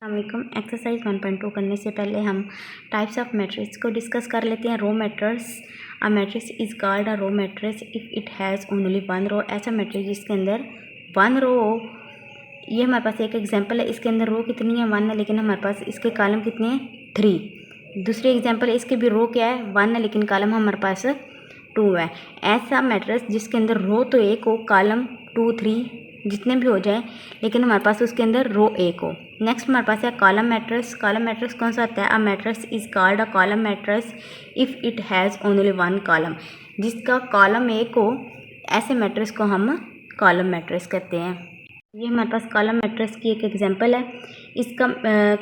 अस्सलामुअलैकुम। एक्सरसाइज 1.2 करने से पहले हम टाइप्स ऑफ मैट्रिक्स को डिस्कस कर लेते हैं। Row matrix, a matrix is called a row matrix if it has only one row. ऐसा मैट्रिक्स जिसके अंदर वन रो हो। ये हमारे पास एक एग्जांपल है। इसके अंदर रो कितनी है? वन है, लेकिन हमारे पास इसके कॉलम कितने हैं? 3। दूसरी एग्जांपल है, इसके भी रो क्या है? वन है, लेकिन कॉलम हमारे पास 2 है। ऐसा मैट्रिक्स जिसके अंदर रो तो एक हो, कॉलम 2 3 जितने भी हो जाए, लेकिन हमारे पास उसके अंदर रो एक हो। नेक्स्ट हमारे पास है कॉलम मैट्रिक्स। कॉलम मैट्रिक्स कौन सा होता है? A matrix is called a column matrix if it has only one column. जिसका कॉलम एक हो, ऐसे मैट्रिक्स को हम कॉलम मैट्रिक्स कहते हैं। ये हमारे पास कॉलम मैट्रिक्स की एक एग्जांपल है। इसका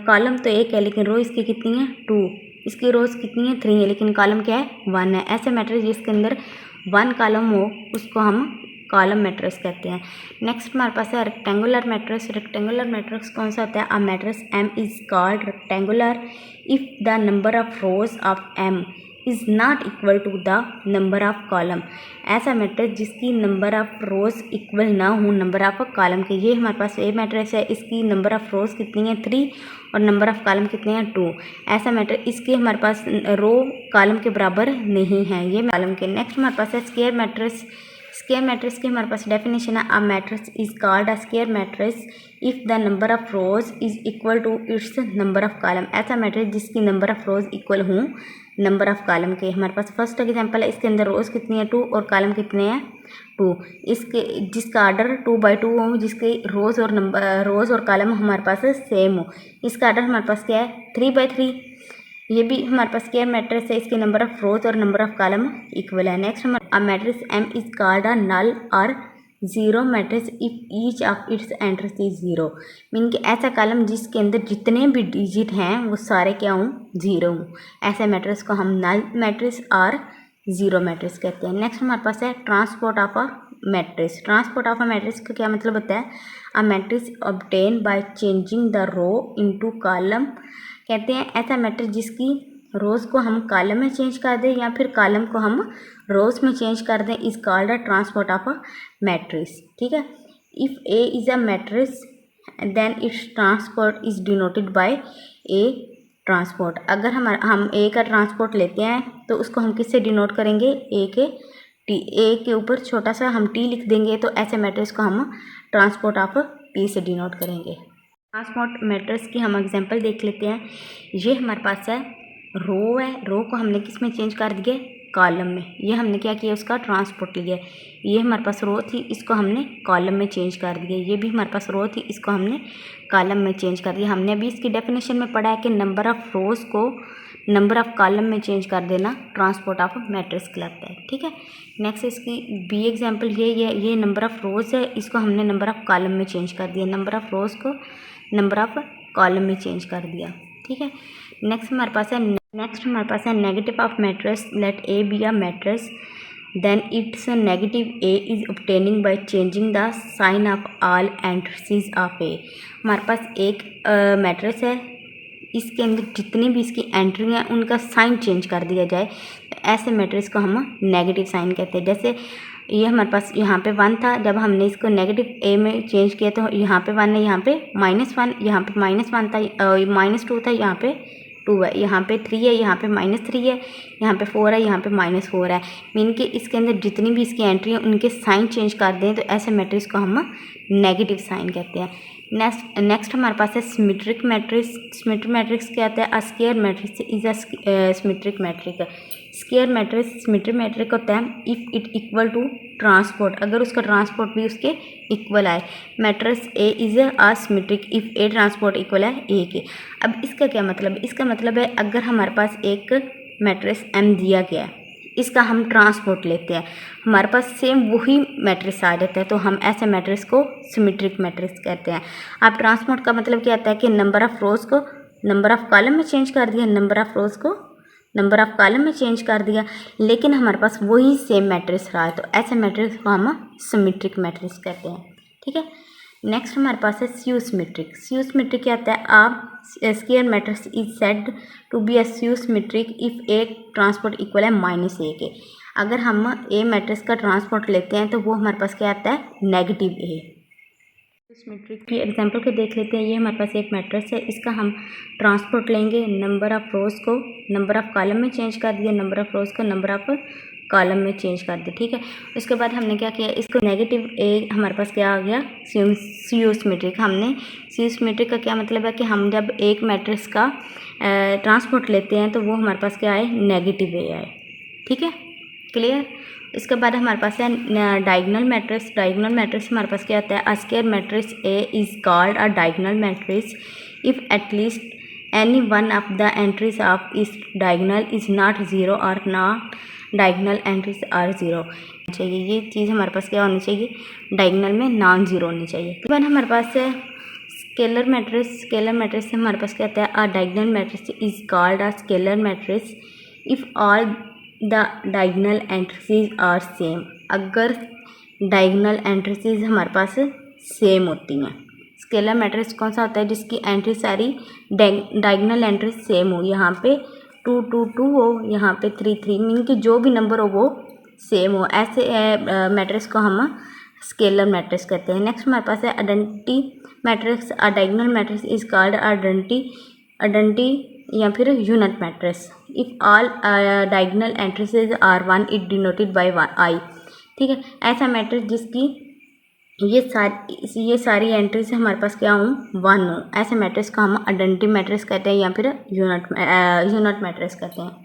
कॉलम तो एक है, लेकिन रो इसकी कितनी है? 2। इसकी रोज कितनी है? 3 है, लेकिन कॉलम क्या है? 1 है। ऐसे मैट्रिक्स जिसके अंदर 1 कॉलम हो, उसको हम कॉलम मैट्रिक्स कहते हैं। नेक्स्ट हमारे पास है रेक्टेंगुलर मैट्रिक्स। रेक्टेंगुलर मैट्रिक्स कौन सा होता है? A matrix M is called rectangular if the number of rows of M is not equal to the number of column. ऐसा मैट्रिक्स जिसकी नंबर ऑफ रोज इक्वल ना हो नंबर ऑफ कॉलम के। ये हमारे पास ए मैट्रिक्स है। इसकी नंबर ऑफ रोज कितनी है? 3 और नंबर ऑफ कॉलम कितने हैं? 2। ऐसा मैट्रिक्स इसके हमारे पास रो कॉलम के बराबर नहीं है, ये कॉलम के। नेक्स्ट हमारे पास है स्क्वायर मैट्रिक्स। स्क्वायर मैट्रिक्स की हमारे पास डेफिनेशन है, a matrix is called a square matrix if the number of rows is equal to its number of column. ऐसा मैट्रिक्स जिसकी नंबर ऑफ रोज इक्वल हों नंबर ऑफ कॉलम के। हमारे पास first example है, इसके अंदर रोज कितनी है? 2 और कॉलम कितने हैं? 2। इसके जिसका आर्डर 2/2 हो, जिसके रोज और कॉलम हमारे पास सेम हो। इसका आर्डर हमारे पास क्या है? 3/3। ये भी हमारे पास स्क्वायर मैट्रिक्स है। इसके नंबर ऑफ रोज और नंबर ऑफ कॉलम इक्वल है। नेक्स्ट हमारा matrix M is called a null और zero matrix if each of its entries is 0। Mean कि ऐसा कॉलम जिसके अंदर जितने भी डिजिट हैं वो सारे क्या हों? 0 हों। ऐसे मैट्रिक्स को हम नल मैट्रिक्स और जीरो मैट्रिक्स कहते हैं। नेक्स्ट हमारे पास है transport of a matrix. Transport of a matrix का क्या मतलब होता है? A matrix obtain by changing the row into column. कहते हैं ऐसा मैट्रिक्स जिसकी रोज़ को हम कॉलम में चेंज कर दें या फिर कॉलम को हम रोज़ में चेंज कर दें, is called a transport of a matrix. ठीक है। If A is a matrix then its transport is denoted by A transport. अगर हम ए का ट्रांसपोर्ट लेते हैं तो उसको हम किससे डिनोट करेंगे? ए के ऊपर छोटा सा हम टी लिख देंगे, तो ऐसे मैट्रिक्स को हम ट्रांसपोर्ट ऑफ टी से डिनोट करेंगे। ट्रांसपोर्ट मैट्रिक्स की हम एग्जांपल देख लेते हैं। ये हमारे पास है रो है, रो को हमने किस में चेंज कर दिया? कॉलम में। ये हमने क्या किया? उसका ट्रांसपोर्ट लिया। ये हमारे पास रो थी, इसको हमने कॉलम में चेंज कर दिया। ये भी हमारे पास रो थी, इसको हमने कॉलम में चेंज कर दिया। हमने अभी इसकी डेफिनेशन में पढ़ा है कि नंबर ऑफ रोज को नंबर ऑफ कॉलम में चेंज कर देना ट्रांसपोर्ट ऑफ मैट्रिक्स कहलाता है। ठीक है। नेक्स्ट इसकी बी एग्जांपल ये नंबर ऑफ रोज है, इसको हमने नंबर ऑफ कॉलम में चेंज कर दिया। नंबर ऑफ रोज को नंबर ऑफ कॉलम में चेंज कर दिया। ठीक है। नेक्स्ट हमारे पास है negative of matrix. Let A be a matrix then its negative A is obtaining by changing the sign of all entries of A. हमारे पास एक मैट्रिक्स है, इसके अंदर जितनी भी इसकी एंट्री हैं उनका साइन चेंज कर दिया जाए, तो ऐसे मैट्रिक्स को हम नेगेटिव साइन कहते हैं। जैसे ये हमारे पास यहाँ पे 1 था, जब हमने इसको नेगेटिव ए में चेंज किया तो यहाँ पे 1 है, यहाँ पे -1, यहाँ पे -1 था, -2 था, यहाँ पे 2 है, यहाँ पे 3 है, यहाँ पे -3 है, यहाँ पे 4 है, यहाँ पे -4 है। मीन कि इसके अंदर जितनी भी इसकी एंट्री हैं उनके साइन चेंज कर दें, तो ऐसे मैट्रिक्स को हम नेगेटिव साइन कहते हैं। नेक्स्ट हमारे पास है सिमेट्रिक मैट्रिक्स। सिमेट्रिक मैट्रिक्स क्या होता है? A square matrix is a symmetric matrix. Square matrix symmetric matrix होता है if it equal to transport, अगर उसका ट्रांसपोर्ट भी उसके इक्वल आए। Matrix A is a symmetric if A transport equal है ए के। अब इसका क्या मतलब है? इसका मतलब है अगर हमारे पास एक मैट्रिक्स एम दिया गया है, इसका हम ट्रांसपोर्ट लेते हैं, हमारे पास सेम वही मैट्रिक्स आ जाता है, तो हम ऐसे मैट्रिक्स को सिमेट्रिक मैट्रिक्स कहते हैं। अब ट्रांसपोर्ट का मतलब क्या होता है कि नंबर ऑफ रोज को नंबर ऑफ कॉलम में चेंज कर दिया, नंबर ऑफ रोज को नंबर ऑफ कॉलम में चेंज कर दिया, लेकिन हमारे पास वही सेम मैट्रिक्स रहा है, तो ऐसे मैट्रिक्स को हम सिमेट्रिक मैट्रिक्स कहते हैं। ठीक है। नेक्स्ट हमारे पास है स्यूसिमेट्रिक। स्यूसिमेट्रिक क्या होता है? आप square matrix is said to be a skew symmetric if A transport equal है -a के। अगर हम ए मैट्रिक्स का ट्रांसपोर्ट लेते हैं तो वो हमारे पास क्या आता है? नेगेटिव ए। इस मैट्रिक्स की एग्जांपल को देख लेते हैं। ये हमारे पास एक मैट्रिक्स है, इसका हम ट्रांसपोर्ट लेंगे, नंबर ऑफ रोज़ को नंबर ऑफ कॉलम में चेंज कर दिया, नंबर ऑफ रोज़ को नंबर ऑफ कॉलम में चेंज कर दिया, ठीक है। उसके बाद हमने क्या किया, इसको नेगेटिव ए हमारे पास क्या आ गया, सियोमेट्रिक। हमने सियोमेट्रिक का क्या मतलब है कि हम जब एक मैट्रिक्स का ट्रांसपोर्ट लेते हैं तो वो हमारे पास क्या आए, नेगेटिव ए आए, ठीक है, क्लियर। इसके बाद हमारे पास है डायगोनल मैट्रिक्स। डायगोनल मैट्रिक्स हमारे पास क्या होता है, a square matrix A is called a diagonal matrix if at least any one of the entries of इस डायगोनल इज नॉट ज़ीरो और not diagonal entries are zero चाहिए। ये चीज़ हमारे पास क्या होनी चाहिए, डायगोनल में नॉन ज़ीरो होनी चाहिए। इसके बाद हमारे पास है स्केलर मैट्रिक्स। स्केलर मैट्रिक्स से हमारे पास क्या होता है, a diagonal matrix is called a scalar matrix if all the diagonal entries are same. अगर डायगोनल एंट्रीज हमारे पास सेम होती हैं। स्केलर मैट्रिक्स कौन सा होता है, जिसकी एंट्री सारी डायगोनल एंट्रीज सेम हो, यहाँ पे 2 2 2 हो, यहाँ पे 3 3, मीन कि जो भी नंबर हो वो सेम हो, ऐसे मैट्रिक्स को हम स्केलर मैट्रिक्स कहते हैं। नेक्स्ट हमारे पास है identity matrix. A diagonal matrix is called identity या फिर unit matrix if all diagonal entries are 1 it denoted by I, ठीक है। ऐसा मैट्रिक्स जिसकी ये सारी एंट्रीज हमारे पास क्या हो, 1 हो, ऐसे मैट्रिक्स को हम आइडेंटिटी मैट्रिक्स कहते हैं या फिर यूनिट मैट्रिक्स कहते हैं।